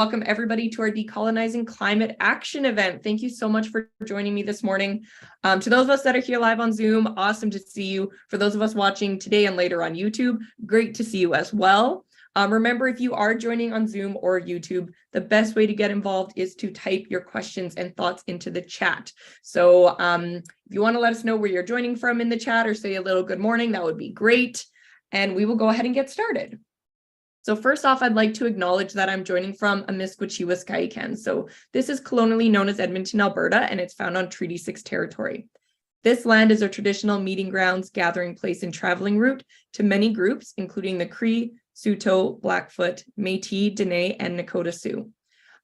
Welcome everybody to our Decolonizing Climate Action event. Thank you so much for joining me this morning. To those of us that are here live on Zoom, awesome to see you. For those of us watching today and later on YouTube, great to see you as well. Remember, if you are joining on Zoom or YouTube, the best way to get involved is to type your questions and thoughts into the chat. So if you want to let us know where you're joining from in the chat or say a little good morning, that would be great. And we will go ahead and get started. So first off, I'd like to acknowledge that I'm joining from Amiskwaciwâskahikan. So this is colonially known as Edmonton, Alberta, and it's found on Treaty 6 territory. This land is a traditional meeting grounds, gathering place, and traveling route to many groups, including the Cree, Saulteaux, Blackfoot, Métis, Dene, and Nakota Sioux.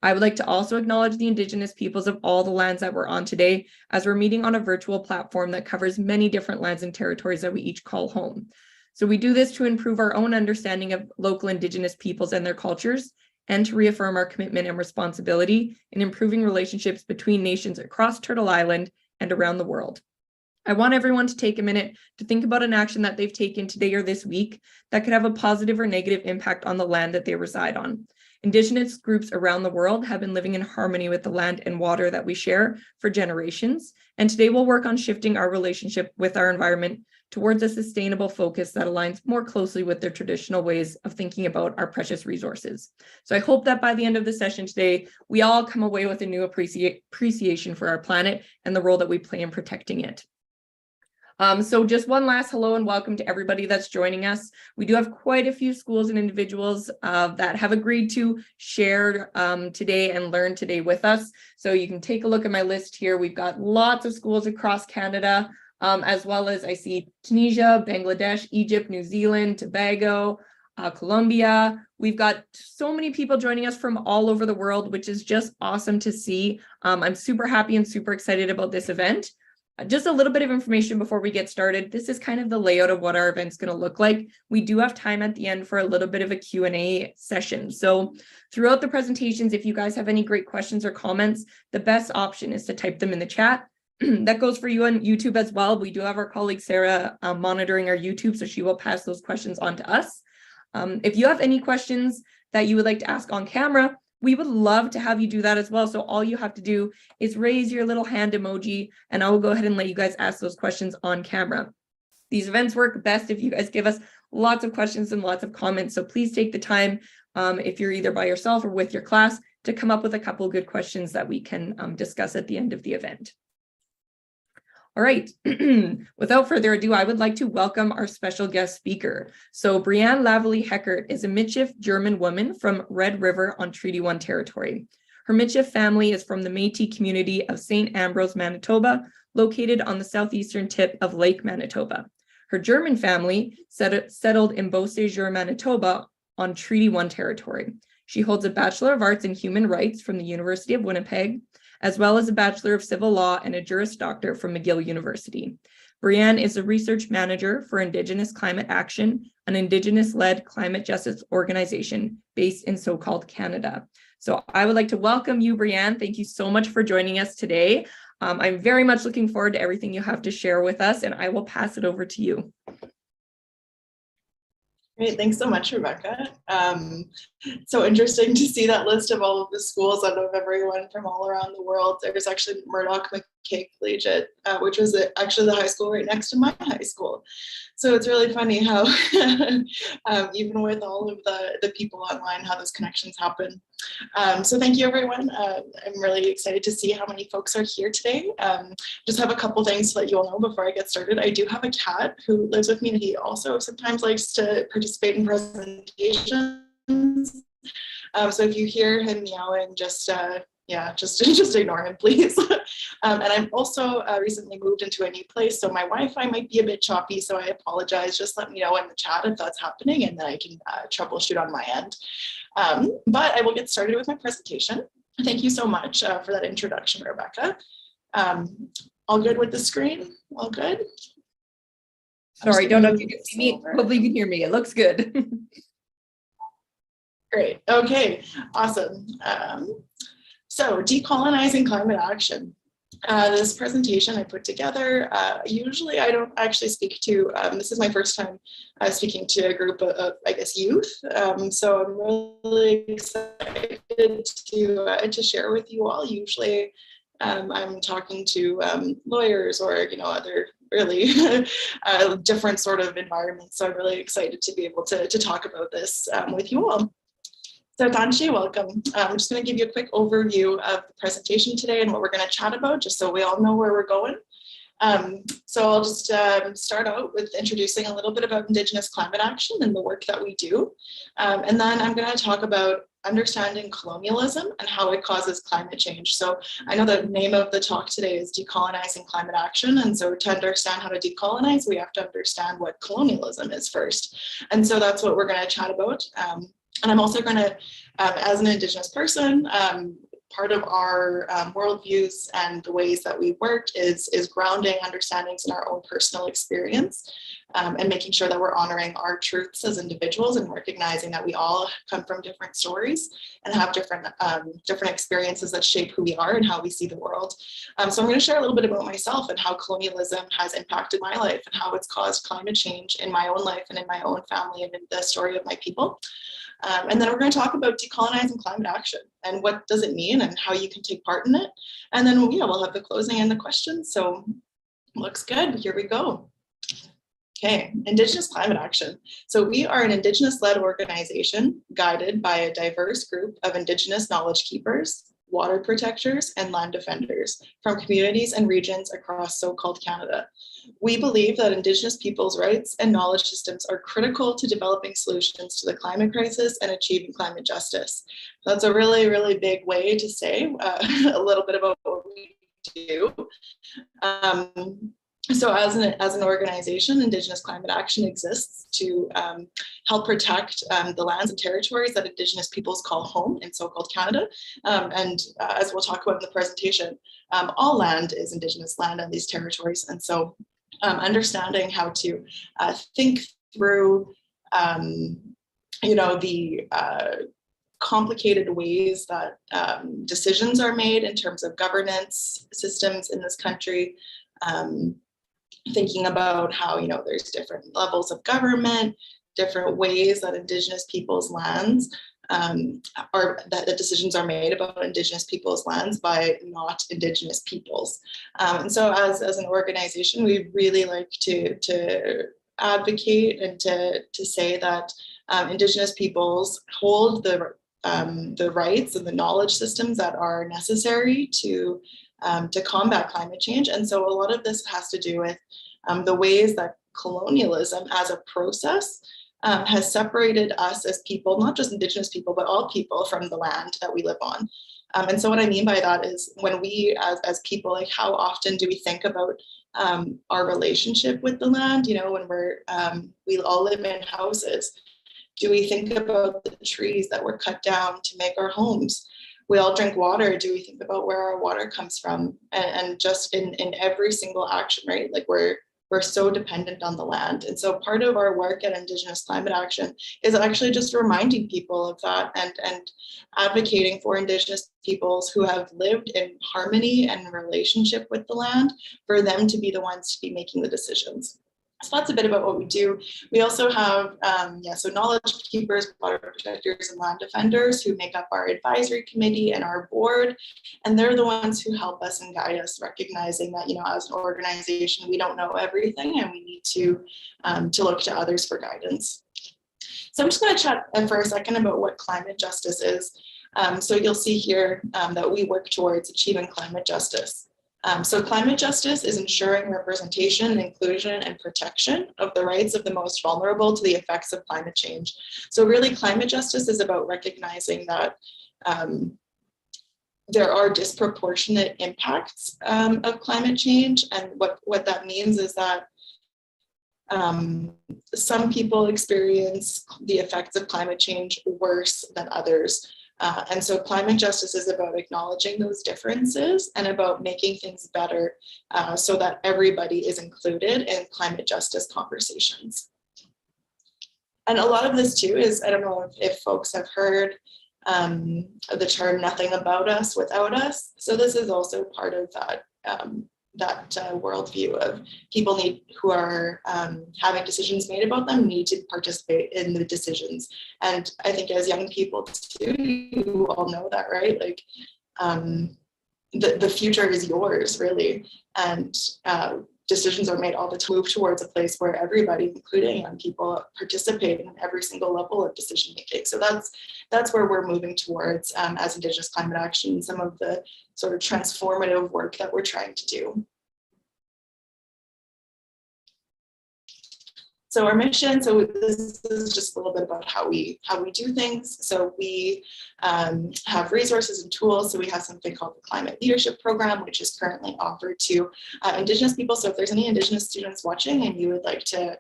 I would like to also acknowledge the indigenous peoples of all the lands that we're on today, as we're meeting on a virtual platform that covers many different lands and territories that we each call home. So we do this to improve our own understanding of local indigenous peoples and their cultures, and to reaffirm our commitment and responsibility in improving relationships between nations across Turtle Island and around the world. I want everyone to take a minute to think about an action that they've taken today or this week that could have a positive or negative impact on the land that they reside on. Indigenous groups around the world have been living in harmony with the land and water that we share for generations, and today we'll work on shifting our relationship with our environment towards a sustainable focus that aligns more closely with their traditional ways of thinking about our precious resources. So I hope that by the end of the session today, we all come away with a new appreciation for our planet and the role that we play in protecting it. So just one last hello and welcome to everybody that's joining us. We do have quite a few schools and individuals that have agreed to share today and learn today with us. So you can take a look at my list here. We've got lots of schools across Canada, as well as I see Tunisia, Bangladesh, Egypt, New Zealand, Tobago, Colombia. We've got so many people joining us from all over the world, which is just awesome to see. I'm super happy and super excited about this event. Just a little bit of information before we get started. This is kind of the layout of what our event's going to look like. We do have time at the end for a little bit of a Q&A session. So throughout the presentations, if you guys have any great questions or comments, the best option is to type them in the chat. That goes for you on YouTube as well. We do have our colleague Sarah monitoring our YouTube, so she will pass those questions on to us. If you have any questions that you would like to ask on camera, we would love to have you do that as well. So all you have to do is raise your little hand emoji, and I will go ahead and let you guys ask those questions on camera. These events work best if you guys give us lots of questions and lots of comments. So please take the time, if you're either by yourself or with your class, to come up with a couple of good questions that we can discuss at the end of the event. All right, without further ado, I would like to welcome our special guest speaker. So Brianne Lavallee-Heckert is a Michif German woman from Red River on Treaty 1 territory. Her Michif family is from the Métis community of St. Ambrose, Manitoba, located on the southeastern tip of Lake Manitoba. Her German family settled in Beausejour, Manitoba on Treaty 1 territory. She holds a Bachelor of Arts in Human Rights from the University of Winnipeg, as well as a Bachelor of Civil Law and a Juris Doctor from McGill University. Brianne is a research manager for Indigenous Climate Action, an Indigenous-led climate justice organization based in so-called Canada. So I would like to welcome you, Brianne. Thank you so much for joining us today. I'm very much looking forward to everything you have to share with us, and I will pass it over to you. Great, thanks so much, Rebecca. So interesting to see that list of all of the schools and of everyone from all around the world. There's actually Murdoch McKay Collegiate, which was actually the high school right next to my high school. So it's really funny how even with all of the people online, how those connections happen. So thank you, everyone. I'm really excited to see how many folks are here today. Just have a couple things to let you all know before I get started. I do have a cat who lives with me, and he also sometimes likes to participate in presentations. So if you hear him meowing, just ignore him, please. And I'm also recently moved into a new place, so my Wi-Fi might be a bit choppy, so I apologize. Just let me know in the chat if that's happening, and then I can troubleshoot on my end. But I will get started with my presentation. Thank you so much for that introduction, Rebecca. All good with the screen? All good? Sorry, don't know if you can see me. Hopefully you can hear me. It looks good. Great. Okay, awesome. So decolonizing climate action. This presentation I put together, usually I don't actually speak to, this is my first time speaking to a group of I guess, youth. So I'm really excited to share with you all. Usually I'm talking to lawyers or, other really different sort of environments. So I'm really excited to be able to talk about this with you all. So Danshi, welcome. I'm just going to give you a quick overview of the presentation today and what we're going to chat about, just so we all know where we're going. So I'll just start out with introducing a little bit about Indigenous climate action and the work that we do. And then I'm going to talk about understanding colonialism and how it causes climate change. So I know the name of the talk today is Decolonizing Climate Action. And so to understand how to decolonize, we have to understand what colonialism is first. And so that's what we're going to chat about. And I'm also going to, as an Indigenous person, part of our worldviews and the ways that we work is grounding understandings in our own personal experience, and making sure that we're honoring our truths as individuals and recognizing that we all come from different stories and have different experiences that shape who we are and how we see the world. So I'm going to share a little bit about myself and how colonialism has impacted my life and how it's caused climate change in my own life and in my own family and in the story of my people. And then we're going to talk about decolonizing climate action and what does it mean and how you can take part in it. And then we'll have the closing and the questions. So looks good. Here we go. Okay, Indigenous climate action. So we are an Indigenous-led organization guided by a diverse group of Indigenous knowledge keepers, water protectors, and land defenders from communities and regions across so-called Canada. We believe that Indigenous people's rights and knowledge systems are critical to developing solutions to the climate crisis and achieving climate justice. That's a really, really big way to say a little bit about what we do. So as an organization, Indigenous Climate Action exists to help protect the lands and territories that Indigenous peoples call home in so-called Canada. And as we'll talk about in the presentation, all land is Indigenous land on these territories. And so understanding how to think through, the complicated ways that decisions are made in terms of governance systems in this country, thinking about how, there's different levels of government, different ways that Indigenous people's lands or that the decisions are made about Indigenous people's lands by not Indigenous peoples. And so as an organization, we really like to advocate and to say that Indigenous peoples hold the rights and the knowledge systems that are necessary to combat climate change. And so a lot of this has to do with the ways that colonialism as a process has separated us as people, not just Indigenous people, but all people from the land that we live on. And so what I mean by that is when we as people, like how often do we think about our relationship with the land? When we all live in houses, do we think about the trees that were cut down to make our homes? We all drink water. Do we think about where our water comes from? And just in every single action, right? Like we're so dependent on the land. And so part of our work at Indigenous Climate Action is actually just reminding people of that and advocating for Indigenous peoples who have lived in harmony and relationship with the land, for them to be the ones to be making the decisions. So that's a bit about what we do. We also have, so knowledge keepers, water protectors, and land defenders who make up our advisory committee and our board. And they're the ones who help us and guide us, recognizing that, as an organization, we don't know everything and we need to look to others for guidance. So I'm just going to chat for a second about what climate justice is. So you'll see here that we work towards achieving climate justice. So climate justice is ensuring representation and inclusion and protection of the rights of the most vulnerable to the effects of climate change. So really climate justice is about recognizing that there are disproportionate impacts of climate change. And what that means is that some people experience the effects of climate change worse than others. And so climate justice is about acknowledging those differences and about making things better so that everybody is included in climate justice conversations. And a lot of this too is, I don't know if folks have heard the term nothing about us without us. So this is also part of that worldview of people who are having decisions made about them need to participate in the decisions. And I think as young people too, you all know that, right? Like the future is yours, really. And decisions are made all the time. Move towards a place where everybody, including young people, participate in every single level of decision making. So that's where we're moving towards as Indigenous climate action, some of the sort of transformative work that we're trying to do. So our mission, so this is just a little bit about how we do things. So we have resources and tools. So we have something called the Climate Leadership Program, which is currently offered to Indigenous people. So if there's any Indigenous students watching and you would like to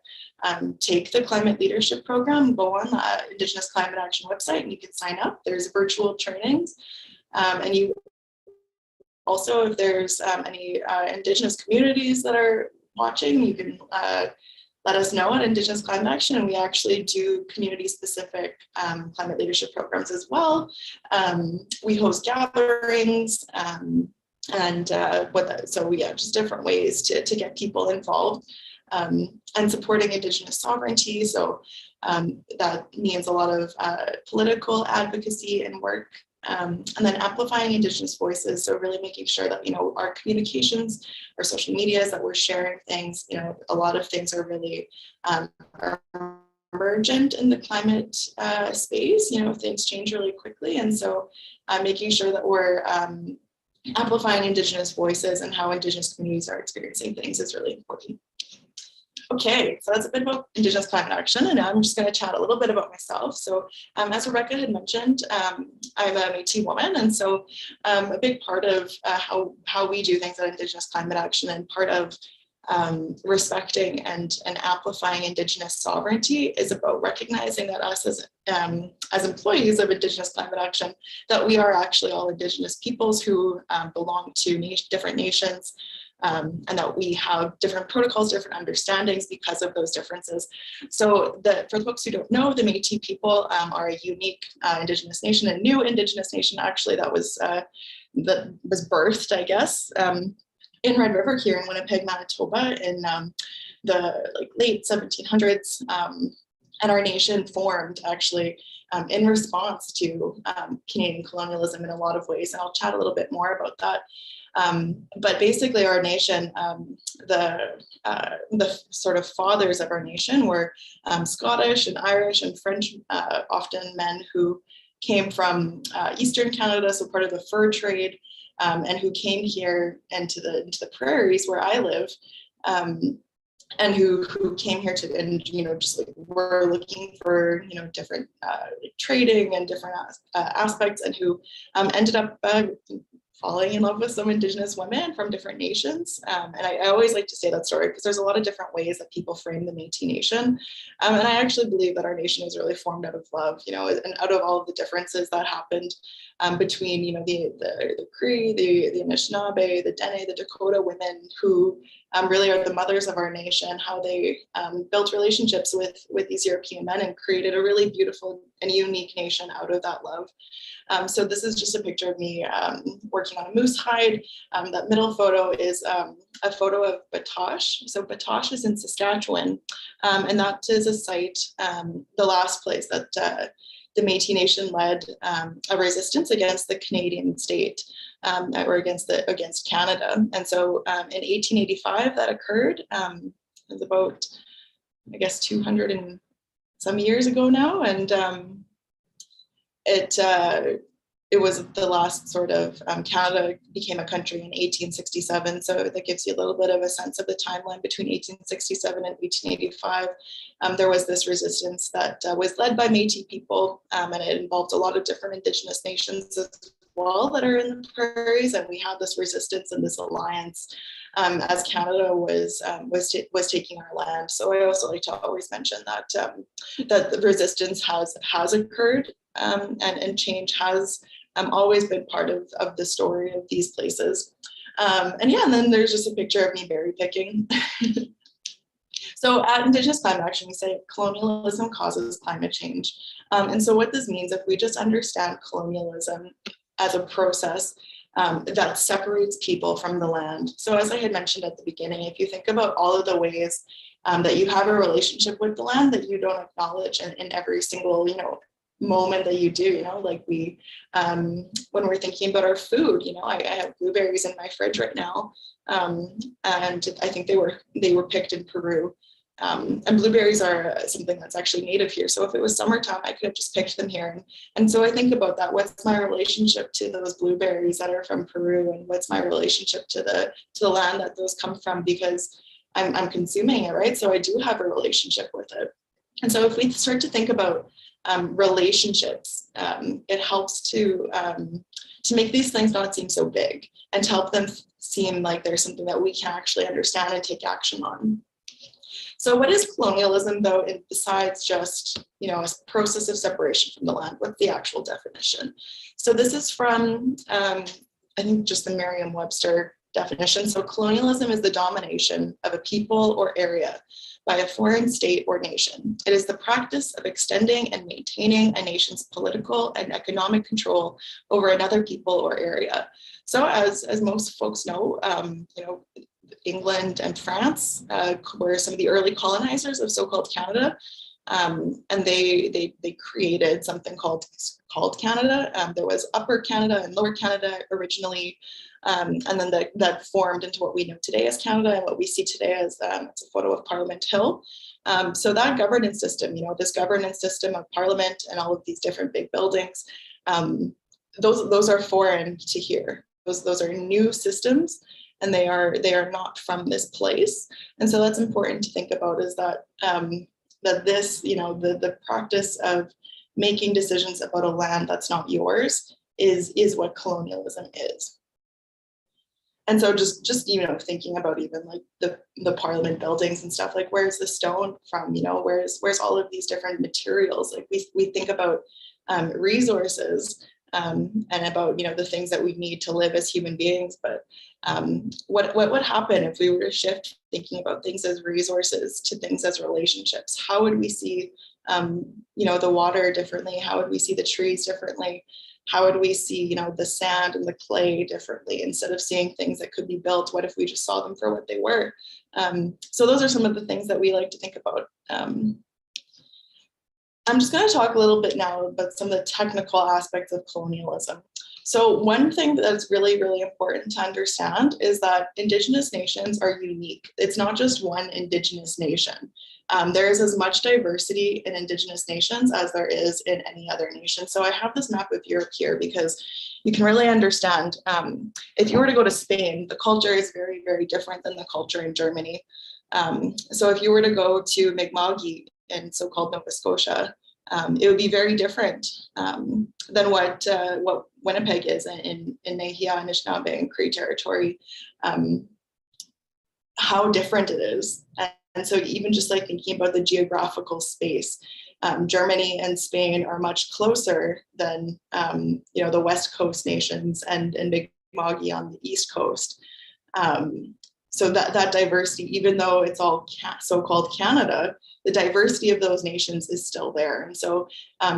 take the Climate Leadership Program, go on the Indigenous Climate Action website and you can sign up. There's virtual trainings. And you also, if there's any Indigenous communities that are watching, you can let us know at Indigenous Climate Action, and we actually do community-specific climate leadership programs as well. We host gatherings, just different ways to get people involved and supporting Indigenous sovereignty. So that means a lot of political advocacy and work. And then amplifying Indigenous voices, so really making sure that, our communications, our social medias, that we're sharing things, a lot of things are really are emergent in the climate space, things change really quickly. And so making sure that we're amplifying Indigenous voices and how Indigenous communities are experiencing things is really important. Okay, so that's a bit about Indigenous climate action, and now I'm just going to chat a little bit about myself. So as Rebecca had mentioned, I'm a Métis woman, and so a big part of how we do things at Indigenous climate action, and part of respecting and amplifying Indigenous sovereignty, is about recognizing that us as employees of Indigenous climate action, that we are actually all Indigenous peoples who belong to different nations. And that we have different protocols, different understandings because of those differences. So for the folks who don't know, the Métis people are a unique Indigenous nation, a new Indigenous nation actually that was birthed, I guess, in Red River here in Winnipeg, Manitoba in the late 1700s. And our nation formed actually in response to Canadian colonialism in a lot of ways. And I'll chat a little bit more about that. But basically our nation, the sort of fathers of our nation were Scottish and Irish and French, often men who came from Eastern Canada, so part of the fur trade, and who came here into the prairies where I live, and who came here just were looking for different trading and different aspects, and who ended up falling in love with some Indigenous women from different nations. And I always like to say that story because there's a lot of different ways that people frame the Métis Nation. And I actually believe that our nation was really formed out of love, and out of all of the differences that happened between, the Cree, the Anishinaabe, the Dene, the Dakota women who really are the mothers of our nation, how they built relationships with these European men and created a really beautiful and unique nation out of that love. So this is just a picture of me working on a moose hide. That middle photo is a photo of Batoche. So Batoche is in Saskatchewan, and that is a site, the last place that the Métis Nation led a resistance against the Canadian state, or against Canada. And so in 1885 that occurred. It was about, I guess, 200 and some years ago now, and it was the last sort of Canada became a country in 1867, so that gives you a little bit of a sense of the timeline between 1867 and 1885. There was this resistance that was led by Métis people, and it involved a lot of different Indigenous nations as well that are in the prairies, and we had this resistance and this alliance as Canada was taking our land. So I also like to always mention that that the resistance has occurred, and change has always been part of the story of these places. And then there's just a picture of me berry picking. So at Indigenous Climate Action, we say colonialism causes climate change. And so what this means, if we just understand colonialism as a process that separates people from the land. So as I had mentioned at the beginning, if you think about all of the ways that you have a relationship with the land that you don't acknowledge in every single, moment that you do, like we, when we're thinking about our food, I have blueberries in my fridge right now. And I think they were picked in Peru. And blueberries are something that's actually native here. So if it was summertime, I could have just picked them here. And so I think about that. What's my relationship to those blueberries that are from Peru? And what's my relationship to the land that those come from? Because I'm consuming it, right? So I do have a relationship with it. And so if we start to think about relationships, it helps to make these things not seem so big and to help them seem like there's something that we can actually understand and take action on. So what is colonialism, though, besides just, a process of separation from the land? What's the actual definition? So this is from, I think, just the Merriam-Webster definition. So colonialism is the domination of a people or area by a foreign state or nation. It is the practice of extending and maintaining a nation's political and economic control over another people or area. So as most folks know, England and France were some of the early colonizers of so-called Canada. And they created something called Canada. There was Upper Canada and Lower Canada originally, and then that formed into what we know today as Canada and what we see today as it's a photo of Parliament Hill. So that governance system, this governance system of Parliament and all of these different big buildings, those are foreign to here. Those are new systems, and they are not from this place. And so that's important to think about, is that that this, the practice of making decisions about a land that's not yours is what colonialism is. And so just thinking about even like the Parliament buildings and stuff, like where's the stone from, where's all of these different materials? Like we think about resources and about the things that we need to live as human beings, but what would happen if we were to shift thinking about things as resources to things as relationships? How would we see the water differently? How would we see the trees differently? How would we see the sand and the clay differently? Instead of seeing things that could be built, what if we just saw them for what they were? So those are some of the things that we like to think about. I'm just going to talk a little bit now about some of the technical aspects of colonialism. So one thing that's really, really important to understand is that Indigenous nations are unique. It's not just one Indigenous nation. There is as much diversity in Indigenous nations as there is in any other nation. So I have this map of Europe here because you can really understand, if you were to go to Spain, the culture is very, very different than the culture in Germany. So if you were to go to Mi'kmaq in so-called Nova Scotia, it would be very different than what Winnipeg is in Nahia, Anishinaabe, and Cree territory. How different it is. And so even just like thinking about the geographical space, Germany and Spain are much closer than the West Coast nations and Mi'kmaq on the East Coast. So that diversity, even though it's all so-called Canada, the diversity of those nations is still there. And so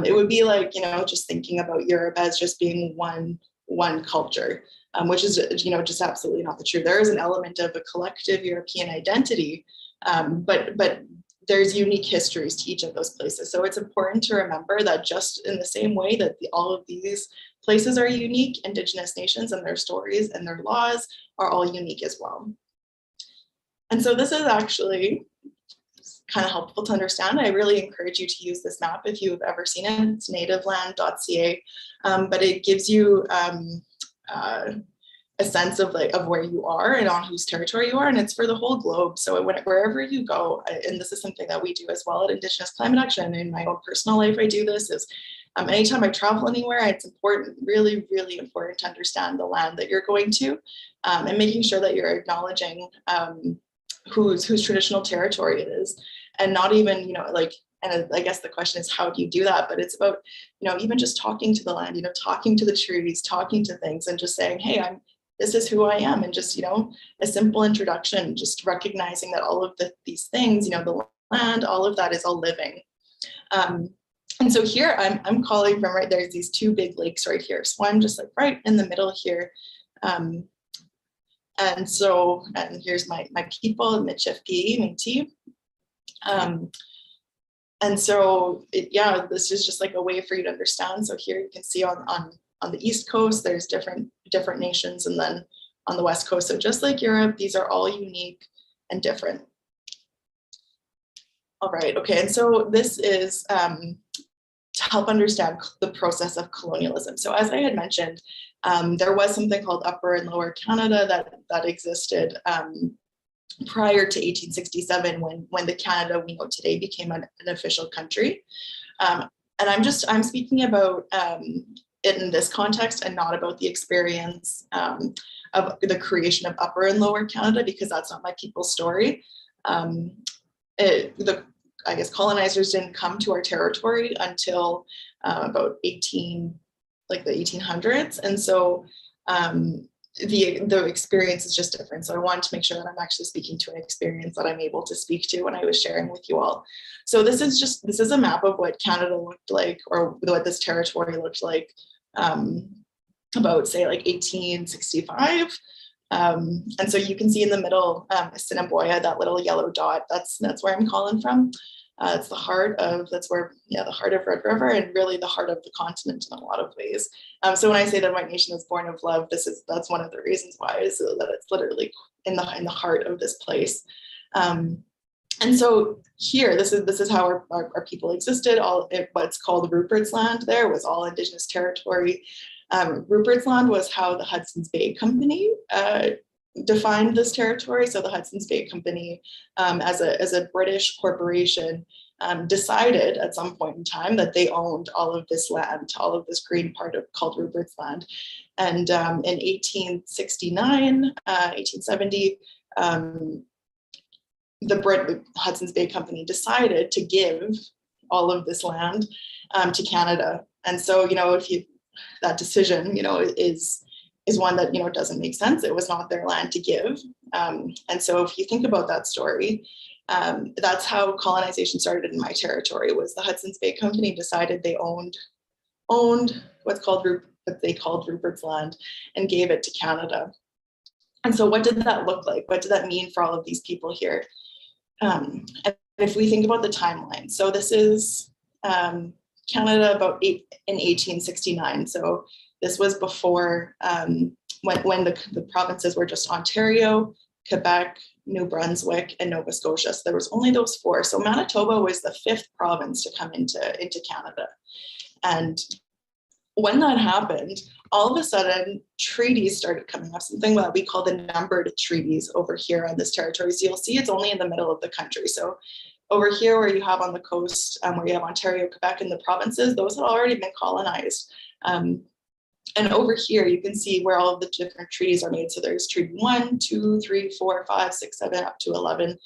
it would be like, just thinking about Europe as just being one culture, which is, just absolutely not the truth. There is an element of a collective European identity, but there's unique histories to each of those places. So it's important to remember that just in the same way that all of these places are unique, Indigenous nations and their stories and their laws are all unique as well. And so this is actually kind of helpful to understand. I really encourage you to use this map if you've ever seen it. It's nativeland.ca, but it gives you a sense of where you are and on whose territory you are, and it's for the whole globe. So wherever you go, and this is something that we do as well at Indigenous Climate Action. In my own personal life, I do this. Is anytime I travel anywhere, it's important, really, really important to understand the land that you're going to, and making sure that you're acknowledging whose traditional territory it is, and not even and I guess the question is, how do you do that? But it's about even just talking to the land, talking to the trees, talking to things, and just saying, hey, this is who I am, and just a simple introduction, just recognizing that all of these things, the land, all of that is all living. And so here I'm calling from right there's these two big lakes right here. So I'm just like right in the middle here. And here's my people, Michifki, Métis. And so this is just like a way for you to understand. So here you can see on the East Coast, there's different nations, and then on the West Coast. So just like Europe, these are all unique and different. All right, okay, and so this is to help understand the process of colonialism. So as I had mentioned, there was something called Upper and Lower Canada that existed prior to 1867, when the Canada we know today became an official country. And I'm speaking about it in this context and not about the experience of the creation of Upper and Lower Canada, because that's not my people's story. I guess colonizers didn't come to our territory until about the 1800s, and so the experience is just different. So I wanted to make sure that I'm actually speaking to an experience that I'm able to speak to when I was sharing with you all. So this is a map of what Canada looked like, or what this territory looked like about say like 1865. And so you can see in the middle, Assiniboia, that little yellow dot, that's where I'm calling from. It's the heart of Red River, and really the heart of the continent in a lot of ways. So when I say that White Nation is born of love, that's one of the reasons why, is that it's literally in the heart of this place. And so here, this is how our people existed. What's called Rupert's Land there was all Indigenous territory. Rupert's Land was how the Hudson's Bay Company defined this territory. So the Hudson's Bay Company, as a British corporation, decided at some point in time that they owned all of this land, all of this green part called Rupert's Land. And in 1869, 1870, the Hudson's Bay Company decided to give all of this land to Canada. And so, that decision, is one that, doesn't make sense. It was not their land to give. And so if you think about that story, that's how colonization started in my territory. Was the Hudson's Bay Company decided they owned what they called Rupert's Land, and gave it to Canada. And so what did that look like? What did that mean for all of these people here? And if we think about the timeline, so this is Canada in 1869. So this was before when the provinces were just Ontario, Quebec, New Brunswick, and Nova Scotia. So there was only those four. So Manitoba was the fifth province to come into Canada. And when that happened, all of a sudden treaties started coming up, something that we call the numbered treaties over here on this territory. So you'll see it's only in the middle of the country. So over here where you have on the coast, where you have Ontario, Quebec, and the provinces, those had already been colonized. And over here, you can see where all of the different treaties are made. So there's Treaty 1, 2, 3, 4, 5, 6, 7, up to 11.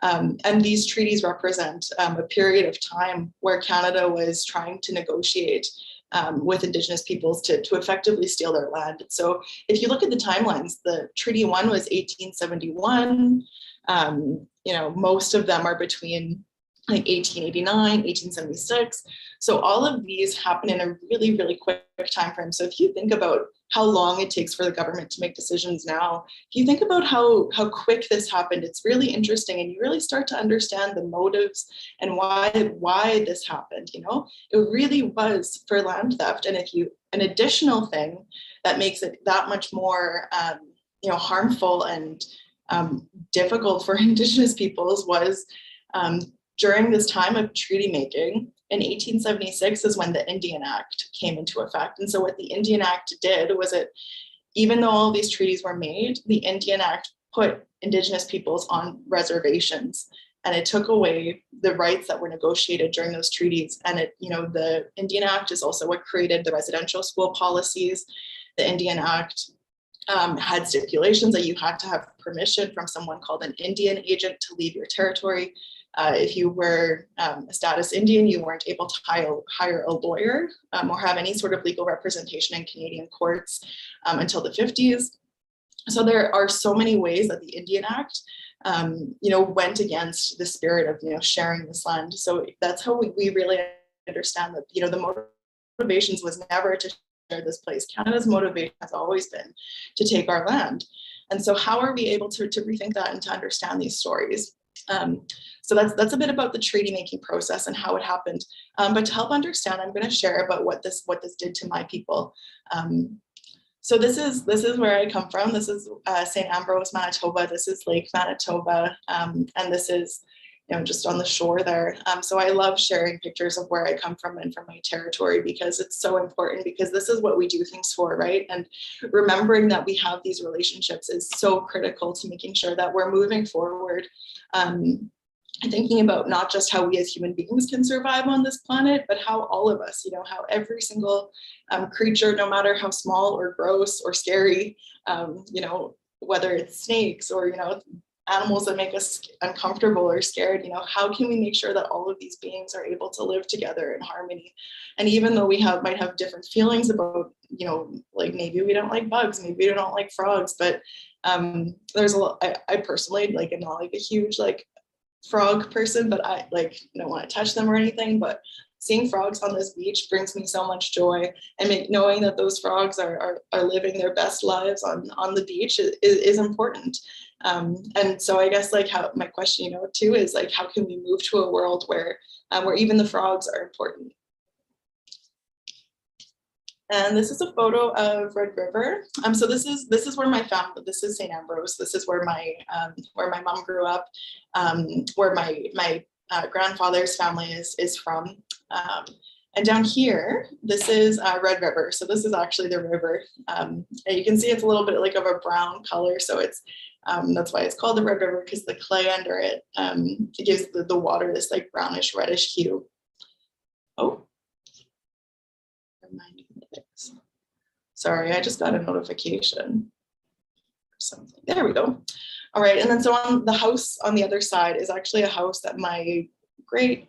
And these treaties represent a period of time where Canada was trying to negotiate with Indigenous peoples to effectively steal their land. So if you look at the timelines, the Treaty 1 was 1871. Most of them are between like 1889, 1876. So all of these happen in a really, really quick time frame. So if you think about how long it takes for the government to make decisions now, if you think about how quick this happened, it's really interesting, and you really start to understand the motives and why this happened. It really was for land theft. And an additional thing that makes it that much more harmful and difficult for Indigenous peoples was during this time of treaty making. In 1876 is when the Indian Act came into effect. And so what the Indian Act did was, even though all these treaties were made, the Indian Act put Indigenous peoples on reservations, and it took away the rights that were negotiated during those treaties. And the Indian Act is also what created the residential school policies. The Indian Act had stipulations that you had to have permission from someone called an Indian agent to leave your territory. If you were a status Indian, you weren't able to hire a lawyer or have any sort of legal representation in Canadian courts until the 50s. So there are so many ways that the Indian Act, went against the spirit of, sharing this land. So that's how we really understand that, the motivations was never to share this place. Canada's motivation has always been to take our land. And so how are we able to rethink that and to understand these stories? So that's a bit about the treaty making process and how it happened. But to help understand, I'm going to share about what this did to my people. So this is where I come from. This is St. Ambrose, Manitoba. This is Lake Manitoba, and this is, just on the shore there. So I love sharing pictures of where I come from and from my territory, because it's so important, because this is what we do things for, right? And remembering that we have these relationships is so critical to making sure that we're moving forward. Thinking about not just how we as human beings can survive on this planet, but how all of us, how every single creature, no matter how small or gross or scary, whether it's snakes or, animals that make us uncomfortable or scared, how can we make sure that all of these beings are able to live together in harmony? And even though we might have different feelings about, like maybe we don't like bugs, maybe we don't like frogs, but there's a lot, I personally am not a huge frog person, but I don't want to touch them or anything, but seeing frogs on this beach brings me so much joy, and knowing that those frogs are living their best lives on the beach is important. And so I guess how my question, too, is how can we move to a world where even the frogs are important? And this is a photo of Red River. So this is where my family, this is St. Ambrose. This is where my mom grew up, where my grandfather's family is from. And down here, this is Red River. So this is actually the river. And you can see it's a little bit of a brown color. So it's that's why it's called the Red River, because the clay under it, it gives the water this brownish reddish hue. Oh. Sorry, I just got a notification or something. There we go. All right, and then so on the house on the other side is actually a house that my great,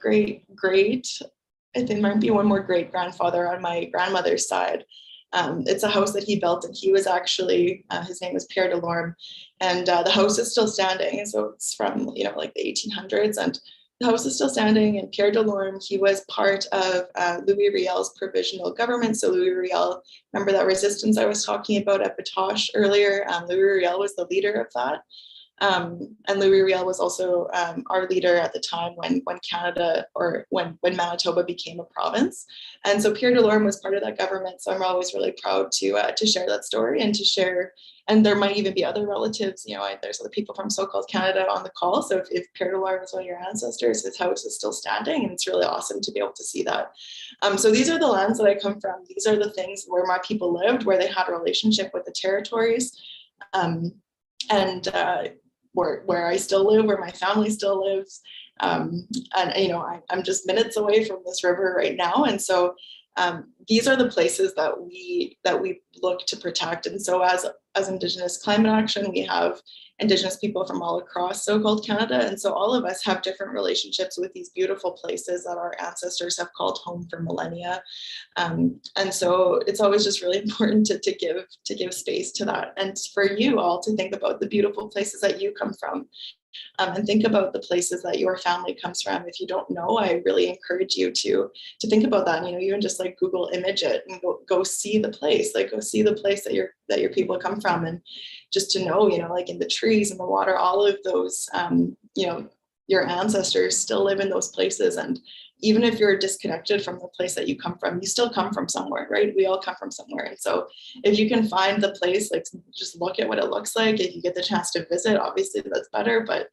I think might be one more great grandfather on my grandmother's side. It's a house that he built, and he was actually, his name was Pierre Delorme, and the house is still standing. And so it's from, the 1800s, and the house is still standing. And Pierre Delorme, he was part of Louis Riel's provisional government. So Louis Riel, remember that resistance I was talking about at Batoche earlier? Louis Riel was the leader of that. And Louis Riel was also our leader at the time when Canada, or when Manitoba became a province. And so Pierre Delorme was part of that government. So I'm always really proud to share that story and to share. And there might even be other relatives, there's other people from so-called Canada on the call. So if Pierre Delorme was one of your ancestors, his house is still standing, and it's really awesome to be able to see that. So these are the lands that I come from. These are the things where my people lived, where they had a relationship with the territories. Where I still live, where my family still lives. And I'm just minutes away from this river right now. And so these are the places that we look to protect. And so as Indigenous Climate Action, we have Indigenous people from all across so-called Canada. And so all of us have different relationships with these beautiful places that our ancestors have called home for millennia. And so it's always just really important to give space to that. And for you all to think about the beautiful places that you come from. And think about the places that your family comes from. If you don't know, I really encourage you to think about that. And, even just Google image it and go see the place, go see the place that your people come from, and just to know, in the trees and the water, all of those, your ancestors still live in those places. And even if you're disconnected from the place that you come from, you still come from somewhere, right? We all come from somewhere. And so if you can find the place, just look at what it looks like. If you get the chance to visit, obviously that's better. But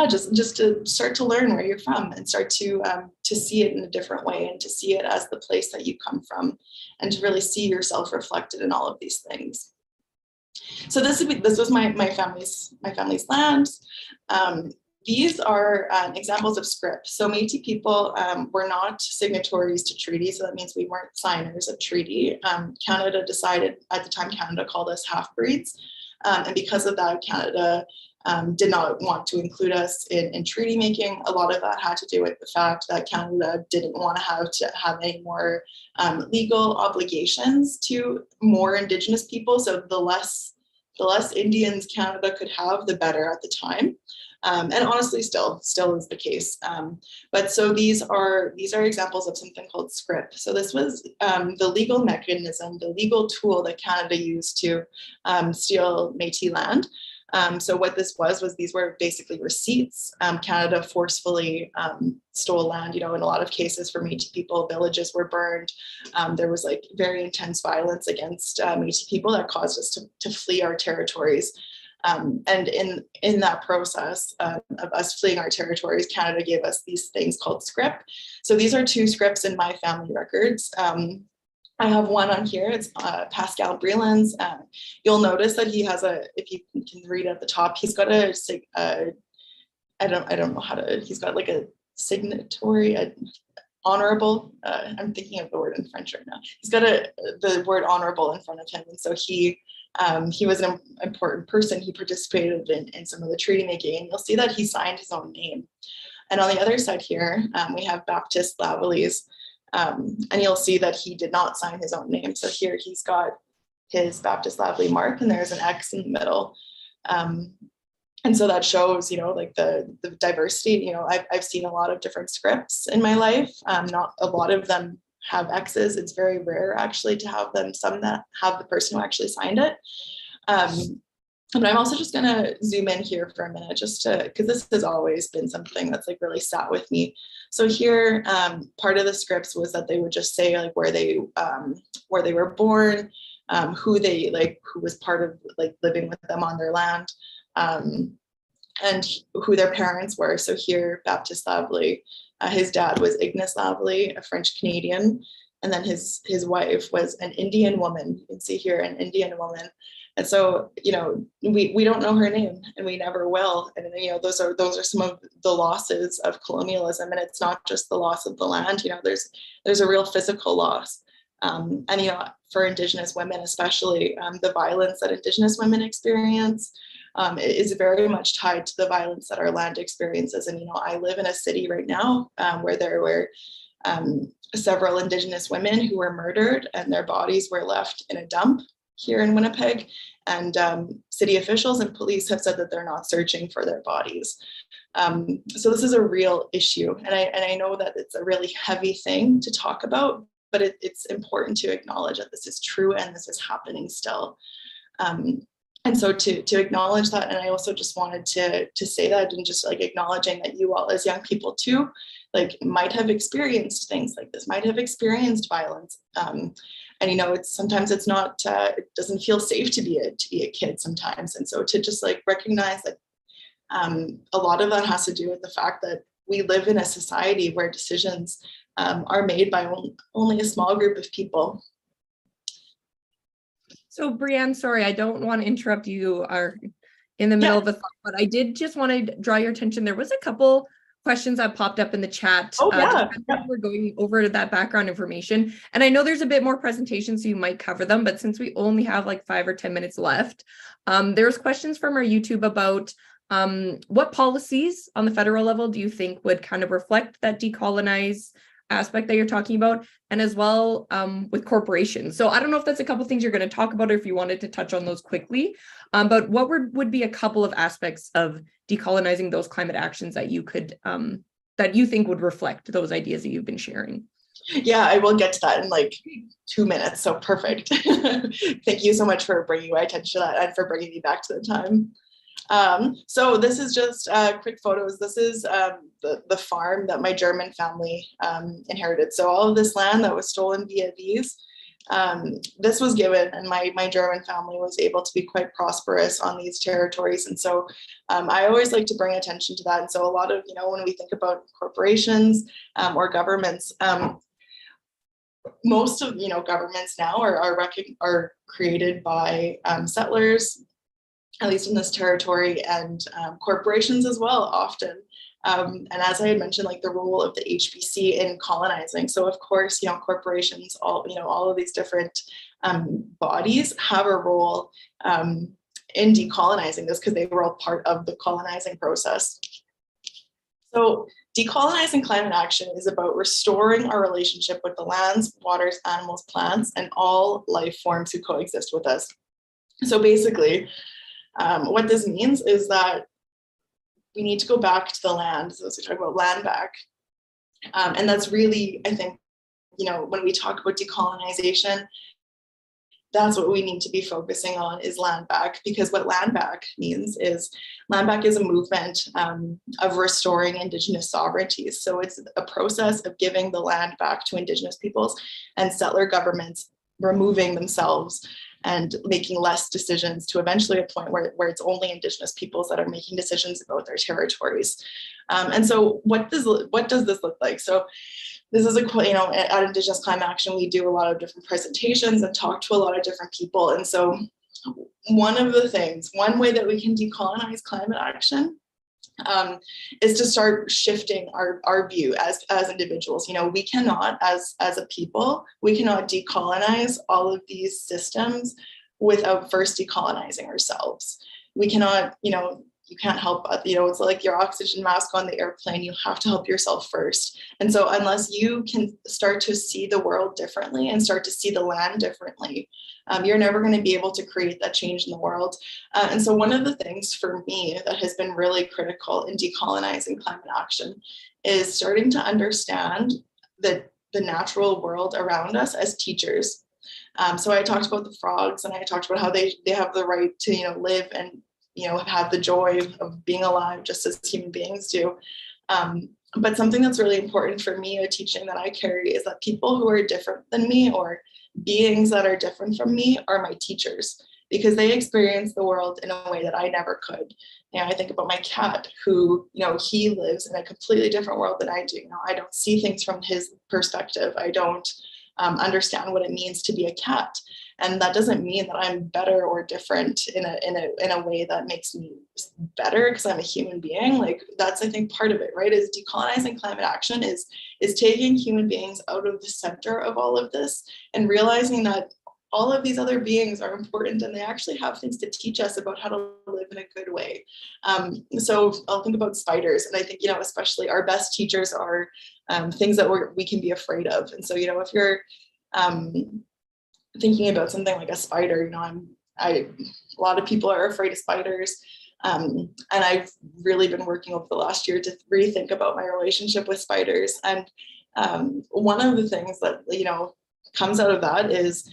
just to start to learn where you're from and start to see it in a different way, and to see it as the place that you come from, and to really see yourself reflected in all of these things. So this was my family's land. These are examples of script. So Métis people were not signatories to treaty, so that means we weren't signers of treaty. Canada decided, at the time, Canada called us half-breeds, and because of that, Canada did not want to include us in treaty making. A lot of that had to do with the fact that Canada didn't want to have any more legal obligations to more Indigenous people. So the less Indians Canada could have, the better at the time. And honestly, still is the case. But so these are examples of something called scrip. So this was the legal mechanism, the legal tool that Canada used to steal Métis land. So what this was these were basically receipts. Canada forcefully stole land. In a lot of cases for Métis people, villages were burned. There was like very intense violence against Métis people that caused us to flee our territories. And in that process of us fleeing our territories, Canada gave us these things called scrip. So these are two scripts in my family records. I have one on here. It's Pascal Breland's. You'll notice that he has if you can read at the top, he's got I don't know how to, he's got like a signatory, honorable, I'm thinking of the word in French right now. He's got the word honorable in front of him. And so he was an important person. He participated in some of the treaty making, and you'll see that he signed his own name. And on the other side here, we have Baptiste Lavallee's, and you'll see that he did not sign his own name. So here he's got his Baptiste Lavallee mark, and there's an X in the middle. And so that shows, like the diversity. I've seen a lot of different scripts in my life. Not a lot of them have X's. It's very rare actually to have them, some that have the person who actually signed it. But I'm also just gonna zoom in here for a minute just because this has always been something that's like really sat with me. So here, part of the scripts was that they would just say like where they were born, who was part of like living with them on their land, and who their parents were. So here, Baptiste Lavallee, his dad was Ignace Lavallee, a French Canadian, and then his wife was an Indian woman. You can see here an Indian woman. And so, we don't know her name, and we never will. And those are some of the losses of colonialism. And it's not just the loss of the land. There's a real physical loss. And for Indigenous women, especially, the violence that Indigenous women experience is very much tied to the violence that our land experiences. And I live in a city right now where there were several Indigenous women who were murdered, and their bodies were left in a dump here in Winnipeg, and city officials and police have said that they're not searching for their bodies. So this is a real issue, and I know that it's a really heavy thing to talk about, but it's important to acknowledge that this is true and this is happening still. And so to acknowledge that, and I also just wanted to say that, and just like acknowledging that you all as young people too, like might have experienced things like this, might have experienced violence. And sometimes it's not, it doesn't feel safe to be a kid sometimes. And so to just like recognize that a lot of that has to do with the fact that we live in a society where decisions are made by only a small group of people. So Brianne, sorry, I don't want to interrupt you. You are in the middle of a thought, but I did just want to draw your attention. There was a couple questions that popped up in the chat. We're going over to that background information. And I know there's a bit more presentation, so you might cover them, but since we only have like 5 or 10 minutes left, there's questions from our YouTube about what policies on the federal level do you think would kind of reflect that decolonize aspect that you're talking about, and as well with corporations. So I don't know if that's a couple things you're going to talk about, or if you wanted to touch on those quickly, but what would be a couple of aspects of decolonizing those climate actions that you could that you think would reflect those ideas that you've been sharing? Yeah, I will get to that in like 2 minutes. So perfect. Thank you so much for bringing my attention to that and for bringing me back to the time. So this is just quick photos. This is the farm that my German family inherited. So all of this land that was stolen via these, this was given, and my German family was able to be quite prosperous on these territories. And so I always like to bring attention to that. And so a lot of, when we think about corporations or governments, most of, governments now are created by settlers, at least in this territory, and corporations as well often. And as I had mentioned, like the role of the HBC in colonizing. So of course, corporations, all of these different bodies have a role in decolonizing this, because they were all part of the colonizing process. So decolonizing climate action is about restoring our relationship with the lands, waters, animals, plants, and all life forms who coexist with us. So basically, what this means is that we need to go back to the land. So we talk about land back. And that's really, I think, when we talk about decolonization, that's what we need to be focusing on, is land back, because what land back means is land back is a movement of restoring indigenous sovereignties. So it's a process of giving the land back to indigenous peoples and settler governments removing themselves and making less decisions to eventually a point where it's only indigenous peoples that are making decisions about their territories. And so what does this look like? So this is at Indigenous Climate Action, we do a lot of different presentations and talk to a lot of different people. And so one way that we can decolonize climate action is to start shifting our view as individuals. We cannot, as a people, we cannot decolonize all of these systems without first decolonizing ourselves. We cannot, you can't help, it's like your oxygen mask on the airplane, you have to help yourself first. And so unless you can start to see the world differently and start to see the land differently, you're never going to be able to create that change in the world. And so one of the things for me that has been really critical in decolonizing climate action is starting to understand the natural world around us as teachers. So I talked about the frogs, and I talked about how they have the right to live and have the joy of being alive just as human beings do. But something that's really important for me, a teaching that I carry, is that people who are different than me, or beings that are different from me, are my teachers, because they experience the world in a way that I never could. I think about my cat, who, he lives in a completely different world than I do. I don't see things from his perspective. I don't understand what it means to be a cat. And that doesn't mean that I'm better or different in a way that makes me better because I'm a human being. Like, that's, I think, part of it, right? Is decolonizing climate action is taking human beings out of the center of all of this and realizing that all of these other beings are important, and they actually have things to teach us about how to live in a good way. So I'll think about spiders, and I think, especially our best teachers are things that we can be afraid of. And so, if you're thinking about something like a spider, a lot of people are afraid of spiders. And I've really been working over the last year to rethink about my relationship with spiders. And one of the things that, comes out of that is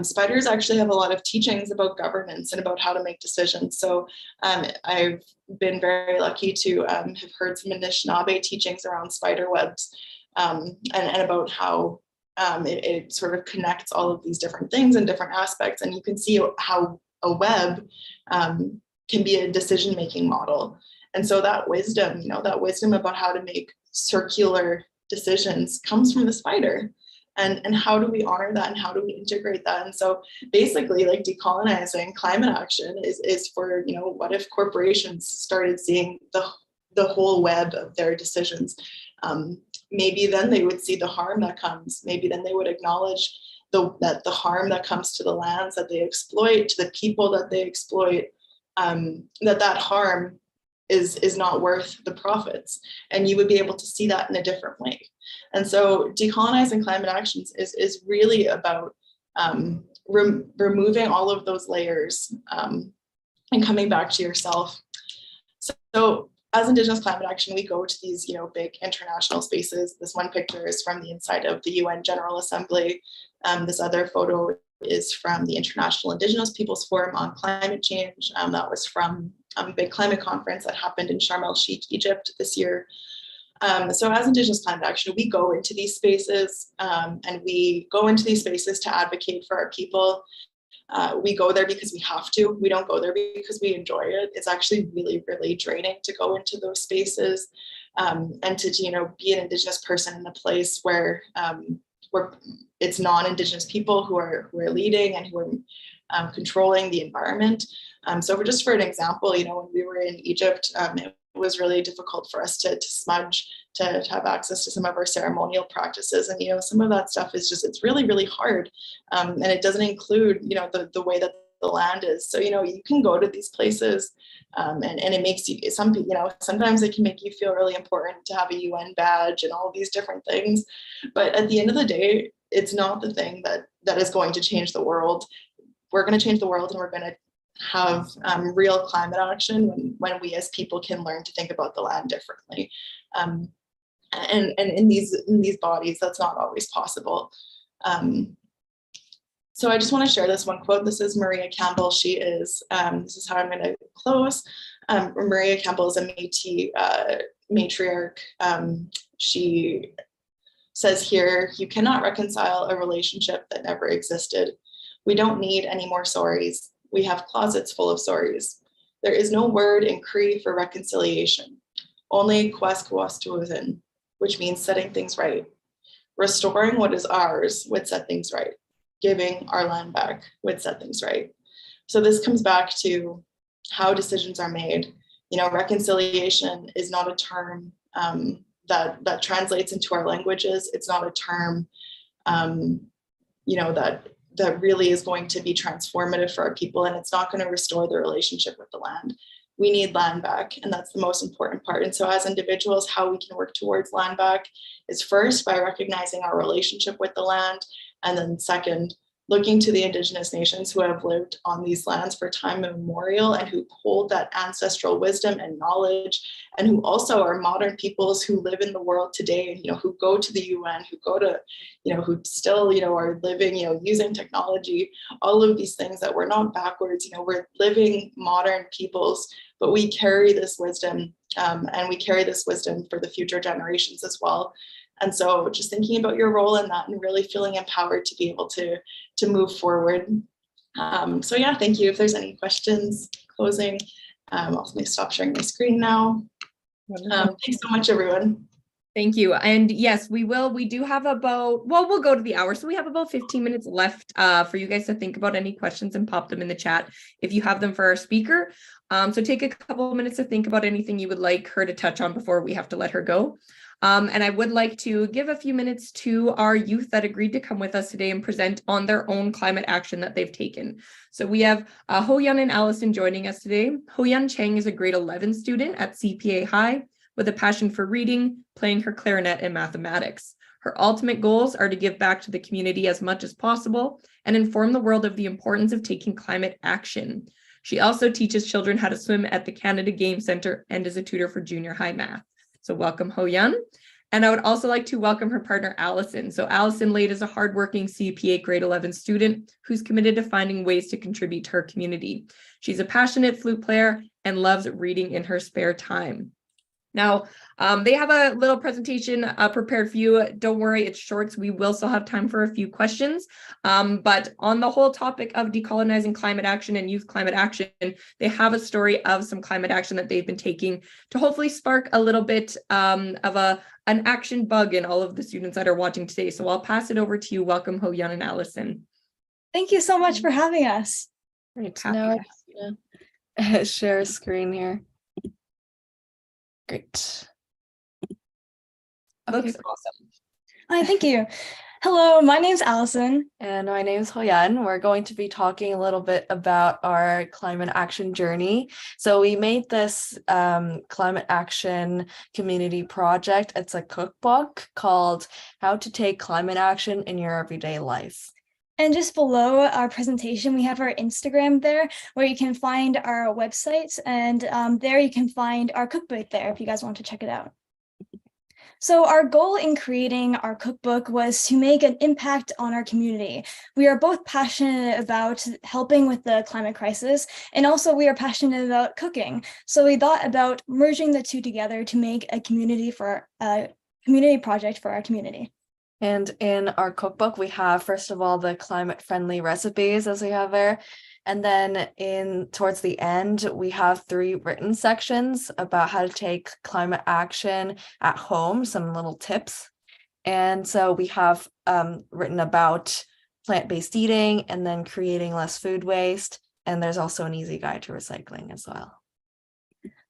spiders actually have a lot of teachings about governance and about how to make decisions. So I've been very lucky to have heard some Anishinaabe teachings around spider webs, and about how it sort of connects all of these different things and different aspects. And you can see how a web can be a decision-making model. And so that wisdom about how to make circular decisions comes from the spider. And how do we honor that, and how do we integrate that? And so basically, like, decolonizing climate action is for, what if corporations started seeing the whole web of their decisions? Maybe then they would see the harm that comes. Maybe then they would acknowledge that the harm that comes to the lands that they exploit, to the people that they exploit, that harm is not worth the profits. And you would be able to see that in a different way. And so decolonizing climate actions is really about removing all of those layers and coming back to yourself. So as Indigenous Climate Action, we go to these, big international spaces. This one picture is from the inside of the UN General Assembly. This other photo is from the International Indigenous Peoples Forum on Climate Change. That was from a big climate conference that happened in Sharm el-Sheikh, Egypt this year. So as Indigenous Climate Action, we go into these spaces, and we go into these spaces to advocate for our people. We go there because we have to. We don't go there because we enjoy it. It's actually really, really draining to go into those spaces, and to, be an Indigenous person in a place where it's non-Indigenous people who are leading and who are controlling the environment. So just for an example, when we were in Egypt, it was really difficult for us to smudge, to have access to some of our ceremonial practices. And, some of that stuff is just, it's really, really hard. And it doesn't include, the way that the land is. So, you can go to these places, and it makes you, sometimes it can make you feel really important to have a UN badge and all these different things. But at the end of the day, it's not the thing that is going to change the world. We're going to change the world, and we're going to have real climate action when we as people can learn to think about the land differently. And in these bodies, that's not always possible. So I just want to share this one quote. This is Maria Campbell. She is, this is how I'm going to close. Maria Campbell is a Métis matriarch. She says here, "You cannot reconcile a relationship that never existed. We don't need any more sorries. We have closets full of sorries. There is no word in Cree for reconciliation, only kwaskwastuwithin, which means setting things right. Restoring what is ours would set things right. Giving our land back would set things right." So this comes back to how decisions are made. You know, reconciliation is not a term that translates into our languages. It's not a term, you know, that really is going to be transformative for our people, and it's not going to restore the relationship with the land. We need land back, and that's the most important part. And so as individuals, how we can work towards land back is first by recognizing our relationship with the land, and then second, looking to the indigenous nations who have lived on these lands for time immemorial and who hold that ancestral wisdom and knowledge, and who also are modern peoples who live in the world today, and, you know, who go to the UN, who go to, you know, who still, you know, are living, you know, using technology, all of these things, that we're not backwards, you know, we're living modern peoples, but we carry this wisdom, and we carry this wisdom for the future generations as well. And so just thinking about your role in that and really feeling empowered to be able to move forward. So yeah, thank you. If there's any questions, closing, I'll stop sharing my screen now. Thanks so much, everyone. Thank you. And yes, we do have about, well, we'll go to the hour. So we have about 15 minutes left for you guys to think about any questions and pop them in the chat if you have them for our speaker. So take a couple of minutes to think about anything you would like her to touch on before we have to let her go. And I would like to give a few minutes to our youth that agreed to come with us today and present on their own climate action that they've taken. So we have Ho-Yun and Allison joining us today. Ho-Yun Chang is a grade 11 student at CPA High with a passion for reading, playing her clarinet, and mathematics. Her ultimate goals are to give back to the community as much as possible and inform the world of the importance of taking climate action. She also teaches children how to swim at the Canada Game Centre and is a tutor for junior high math. So welcome, Ho-Yun. And I would also like to welcome her partner, Allison. So Allison Lade is a hardworking CPA grade 11 student who's committed to finding ways to contribute to her community. She's a passionate flute player and loves reading in her spare time. Now, they have a little presentation prepared for you. Don't worry, it's short, so we will still have time for a few questions. But on the whole topic of decolonizing climate action and youth climate action, they have a story of some climate action that they've been taking to hopefully spark a little bit of an action bug in all of the students that are watching today. So I'll pass it over to you. Welcome, Ho-Yun and Allison. Thank you so much for having us. Great. Now I'm gonna share a screen here. Great. Looks awesome. Hi, thank you. Hello, my name's Allison. And my name is Ho-Yun. We're going to be talking a little bit about our climate action journey. So we made this climate action community project. It's a cookbook called How to Take Climate Action in Your Everyday Life. And just below our presentation, we have our Instagram there where you can find our website, and there you can find our cookbook there if you guys want to check it out. So our goal in creating our cookbook was to make an impact on our community. We are both passionate about helping with the climate crisis, and also we are passionate about cooking. So we thought about merging the two together to make a community project for our community. And in our cookbook, we have, first of all, the climate-friendly recipes as we have there. And then towards the end, we have 3 written sections about how to take climate action at home, some little tips. And so we have written about plant-based eating and then creating less food waste. And there's also an easy guide to recycling as well.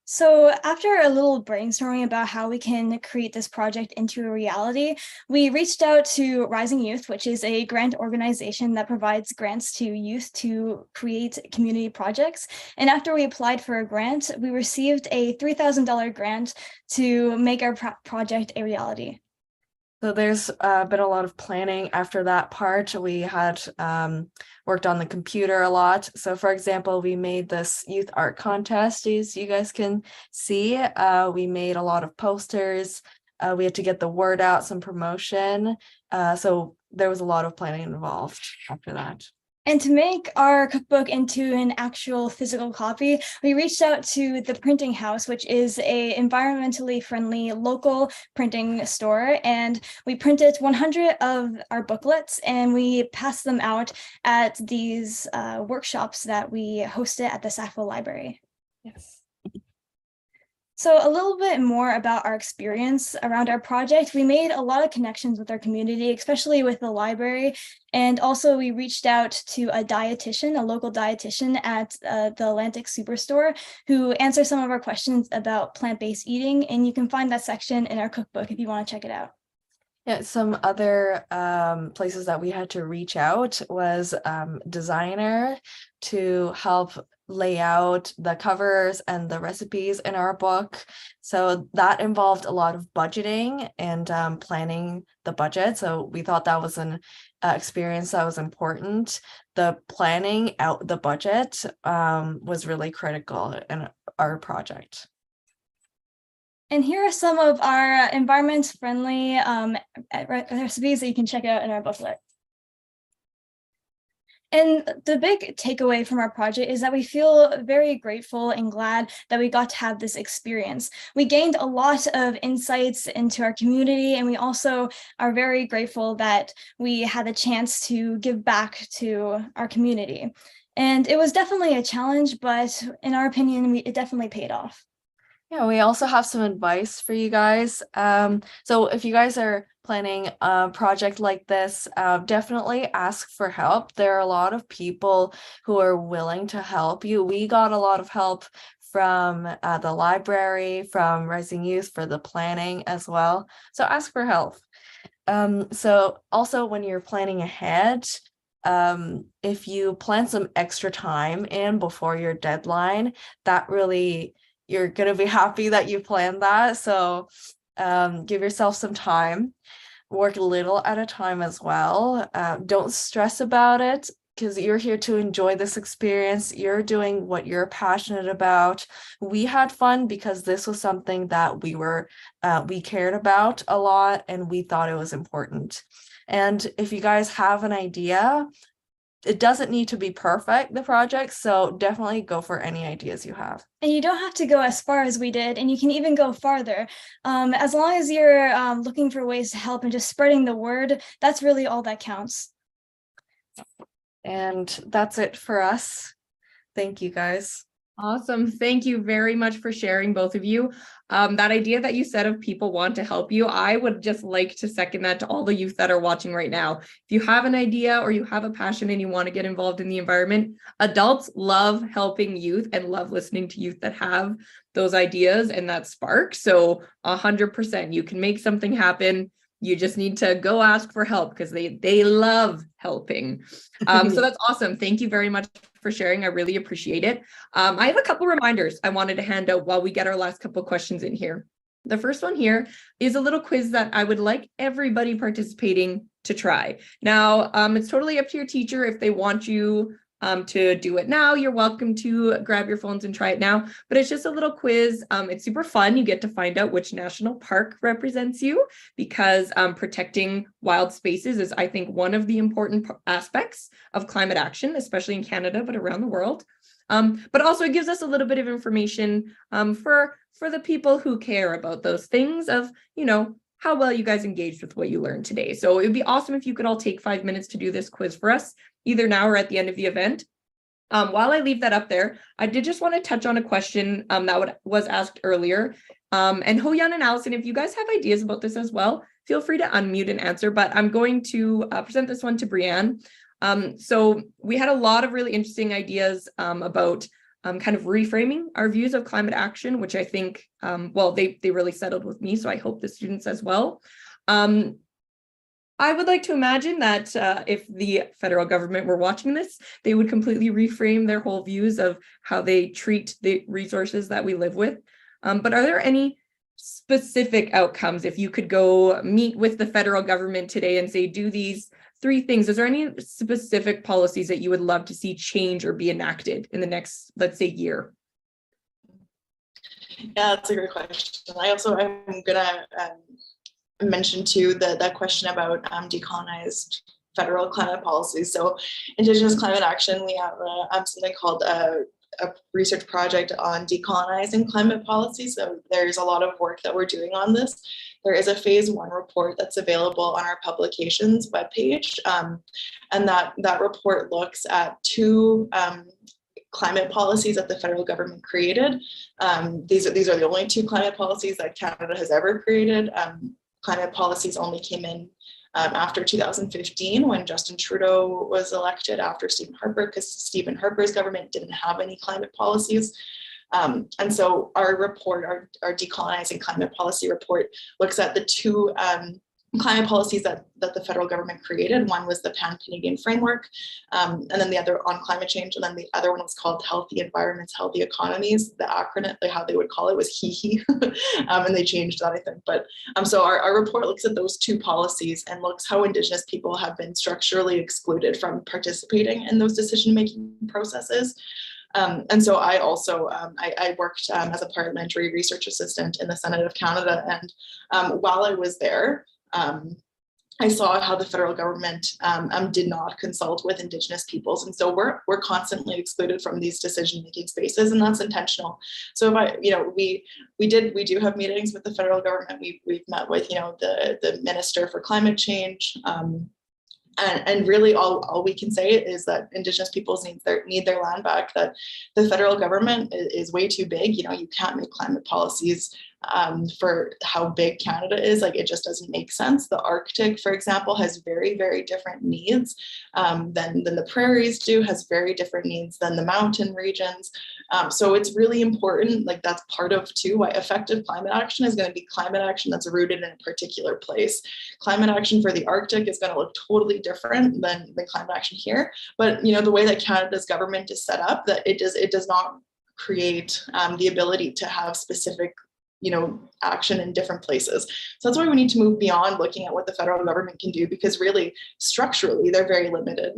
So after a little brainstorming about how we can create this project into a reality, we reached out to Rising Youth, which is a grant organization that provides grants to youth to create community projects. And after we applied for a grant, we received a $3,000 grant to make our project a reality. So there's been a lot of planning after that part. We had worked on the computer a lot. So for example, we made this youth art contest, as you guys can see. We made a lot of posters. We had to get the word out, some promotion. So there was a lot of planning involved after that. And to make our cookbook into an actual physical copy, we reached out to the Printing House, which is a environmentally friendly local printing store. And we printed 100 of our booklets and we passed them out at these workshops that we hosted at the Sackville Library. Yes. So a little bit more about our experience around our project. We made a lot of connections with our community, especially with the library. And also we reached out to a dietitian, a local dietitian at the Atlantic Superstore, who answered some of our questions about plant-based eating. And you can find that section in our cookbook if you want to check it out. Yeah, some other places that we had to reach out was designer to help lay out the covers and the recipes in our book. So that involved a lot of budgeting and planning the budget. So we thought that was an experience that was important. The planning out the budget was really critical in our project. And here are some of our environment-friendly recipes that you can check out in our booklet. And the big takeaway from our project is that we feel very grateful and glad that we got to have this experience. We gained a lot of insights into our community, and we also are very grateful that we had the chance to give back to our community. And it was definitely a challenge, but in our opinion, it definitely paid off. Yeah, we also have some advice for you guys. So if you guys are planning a project like this, definitely ask for help. There are a lot of people who are willing to help you. We got a lot of help from the library, from Rising Youth for the planning as well. So ask for help. So also when you're planning ahead, if you plan some extra time in before your deadline, that really, you're going to be happy that you planned that. So give yourself some time, work a little at a time as well. Don't stress about it because you're here to enjoy this experience. You're doing what you're passionate about. We had fun because this was something that we cared about a lot and we thought it was important. And if you guys have an idea, it doesn't need to be perfect, the project, so definitely go for any ideas you have. And you don't have to go as far as we did, and you can even go farther. As long as you're looking for ways to help and just spreading the word, that's really all that counts. And that's it for us. Thank you, guys. Awesome. Thank you very much for sharing, both of you. That idea that you said of people want to help you, I would just like to second that to all the youth that are watching right now. If you have an idea or you have a passion and you want to get involved in the environment, adults love helping youth and love listening to youth that have those ideas and that spark. So 100%, you can make something happen. You just need to go ask for help because they love helping. So that's awesome. Thank you very much for sharing. I really appreciate it. I have a couple reminders I wanted to hand out while we get our last couple questions in here. The first one here is a little quiz that I would like everybody participating to try. Now, it's totally up to your teacher if they want you to do it now. You're welcome to grab your phones and try it now, but it's just a little quiz. It's super fun. You get to find out which national park represents you because protecting wild spaces is, I think, one of the important aspects of climate action, especially in Canada, but around the world. But also it gives us a little bit of information for the people who care about those things of, you know, how well you guys engaged with what you learned today. So it would be awesome if you could all take 5 minutes to do this quiz for us, either now or at the end of the event. While I leave that up there, I did just want to touch on a question that was asked earlier. And Ho-Yan and Allison, if you guys have ideas about this as well, feel free to unmute and answer, but I'm going to present this one to Brianne. So we had a lot of really interesting ideas about kind of reframing our views of climate action, which I think, well, they really settled with me, so I hope the students as well. I would like to imagine that if the federal government were watching this, they would completely reframe their whole views of how they treat the resources that we live with. But are there any specific outcomes, if you could go meet with the federal government today and say, do these 3 things, is there any specific policies that you would love to see change or be enacted in the next, let's say, year? Yeah, that's a great question. I'm gonna mention too that question about decolonized federal climate policies. So Indigenous climate action, we have something called a research project on decolonizing climate policy. So there's a lot of work that we're doing on this. There is a phase 1 report that's available on our publications webpage. And that report looks at 2 climate policies that the federal government created. These are the only 2 climate policies that Canada has ever created. Climate policies only came in after 2015 when Justin Trudeau was elected after Stephen Harper, because Stephen Harper's government didn't have any climate policies. And so our report, our Decolonizing Climate Policy report, looks at the 2 climate policies that the federal government created. One was the Pan-Canadian Framework, and then the other on climate change, and then the other one was called Healthy Environments, Healthy Economies. The acronym, like how they would call it, was HEHE, and they changed that, I think. But so our report looks at those 2 policies and looks how Indigenous people have been structurally excluded from participating in those decision-making processes. And so I also, I worked as a parliamentary research assistant in the Senate of Canada, and while I was there, I saw how the federal government did not consult with Indigenous peoples, and so we're constantly excluded from these decision-making spaces, and that's intentional. So if we do have meetings with the federal government. We've met with the Minister for Climate Change. And really all we can say is that Indigenous peoples need their land back, that the federal government is way too big. You can't make climate policies for how big Canada is. Like, it just doesn't make sense. The Arctic, for example, has very, very different needs than the prairies do, has very different needs than the mountain regions. So it's really important, like that's part of too why effective climate action is going to be climate action that's rooted in a particular place. Climate action for the Arctic is going to look totally different than the climate action here. But the way that Canada's government is set up, that it does not create the ability to have specific action in different places. So that's why we need to move beyond looking at what the federal government can do, because really structurally they're very limited.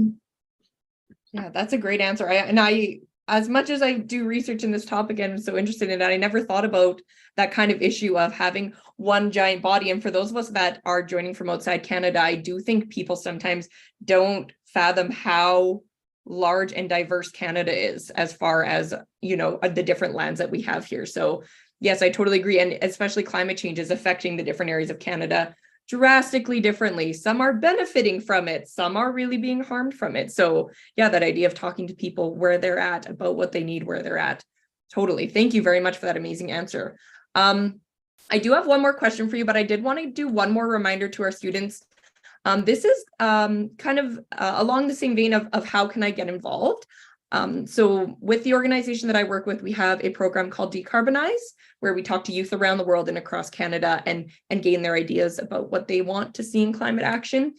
Yeah, that's a great answer. I as much as I do research in this topic and I'm so interested in it, I never thought about that kind of issue of having one giant body. And for those of us that are joining from outside Canada, I do think people sometimes don't fathom how large and diverse Canada is as far as, the different lands that we have here. So yes, I totally agree. And especially climate change is affecting the different areas of Canada drastically differently. Some are benefiting from it. Some are really being harmed from it. So yeah, that idea of talking to people where they're at, about what they need, where they're at. Totally. Thank you very much for that amazing answer. I do have one more question for you, but I did want to do one more reminder to our students. This is kind of along the same vein of how can I get involved? So with the organization that I work with, we have a program called Decarbonize, where we talk to youth around the world and across Canada and gain their ideas about what they want to see in climate action.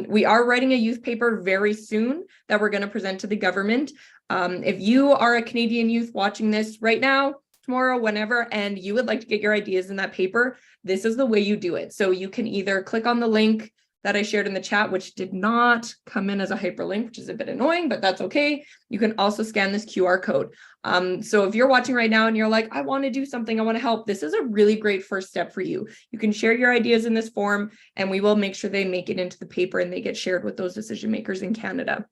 We are writing a youth paper very soon that we're going to present to the government. If you are a Canadian youth watching this right now, tomorrow, whenever, and you would like to get your ideas in that paper, this is the way you do it. So you can either click on the link that I shared in the chat, which did not come in as a hyperlink, which is a bit annoying, but that's okay. You can also scan this QR code. So if you're watching right now and you're like, I want to do something, I want to help, this is a really great first step for you. You can share your ideas in this form, and we will make sure they make it into the paper and they get shared with those decision makers in Canada.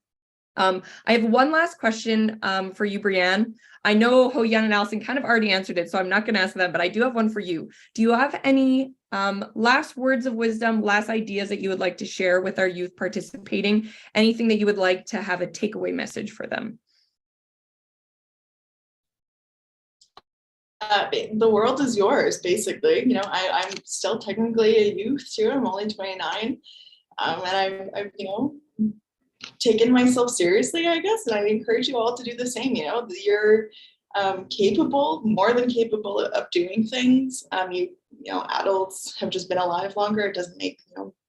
I have one last question for you, Brianne. I know Ho-Yan and Allison kind of already answered it, so I'm not going to ask them, but I do have one for you. Do you have any last words of wisdom, last ideas that you would like to share with our youth participating? Anything that you would like to have a takeaway message for them? The world is yours, basically. I'm still technically a youth too. I'm only 29, and I've taken myself seriously, I guess, and I encourage you all to do the same. You're capable, more than capable of doing things. Adults have just been alive longer. It doesn't make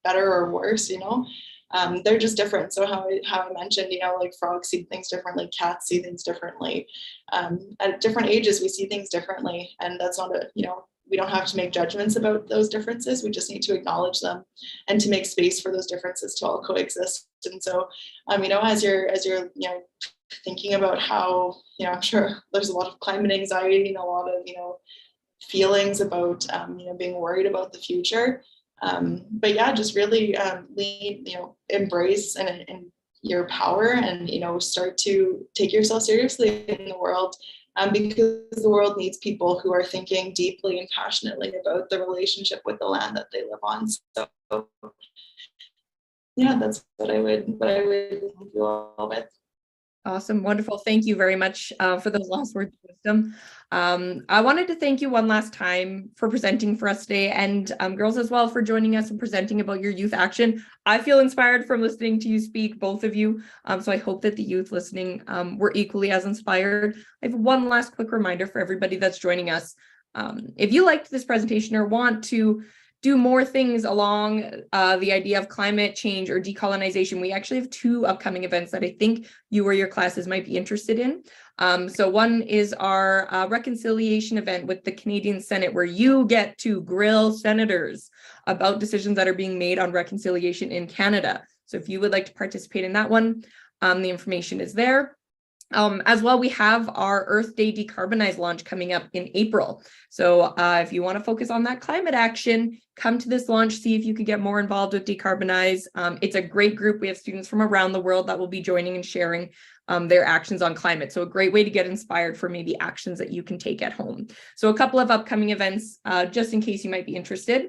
better or worse. They're just different. So how I mentioned, like frogs see things differently, cats see things differently. At different ages, we see things differently, and that's not we don't have to make judgments about those differences. We just need to acknowledge them and to make space for those differences to all coexist. And so, as you're thinking about how, I'm sure there's a lot of climate anxiety and a lot of, feelings about, being worried about the future. But yeah, just really embrace and your power and, start to take yourself seriously in the world. Because the world needs people who are thinking deeply and passionately about the relationship with the land that they live on. So yeah, that's what I would leave you all with. Awesome. Wonderful. Thank you very much for those last words of wisdom. I wanted to thank you one last time for presenting for us today, and girls as well for joining us and presenting about your youth action. I feel inspired from listening to you speak, both of you. So I hope that the youth listening were equally as inspired. I have one last quick reminder for everybody that's joining us. If you liked this presentation or want to do more things along the idea of climate change or decolonization, we actually have 2 upcoming events that I think you or your classes might be interested in. So one is our reconciliation event with the Canadian Senate, where you get to grill senators about decisions that are being made on reconciliation in Canada. So if you would like to participate in that one, the information is there. As well, we have our Earth Day Decarbonize launch coming up in April. So if you want to focus on that climate action, come to this launch, see if you could get more involved with Decarbonize. It's a great group. We have students from around the world that will be joining and sharing their actions on climate. So a great way to get inspired for maybe actions that you can take at home. So a couple of upcoming events, just in case you might be interested.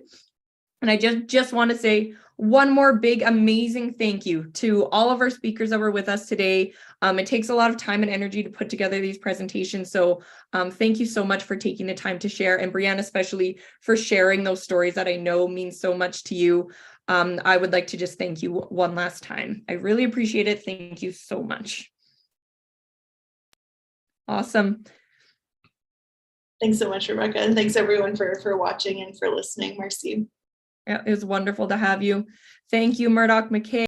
And I just want to say one more big, amazing thank you to all of our speakers that were with us today. It takes a lot of time and energy to put together these presentations. So thank you so much for taking the time to share, and Brianna especially for sharing those stories that I know mean so much to you. I would like to just thank you one last time. I really appreciate it. Thank you so much. Awesome. Thanks so much, Rebecca. And thanks everyone for watching and for listening. Merci. Yeah, it was wonderful to have you. Thank you, Murdoch McKay.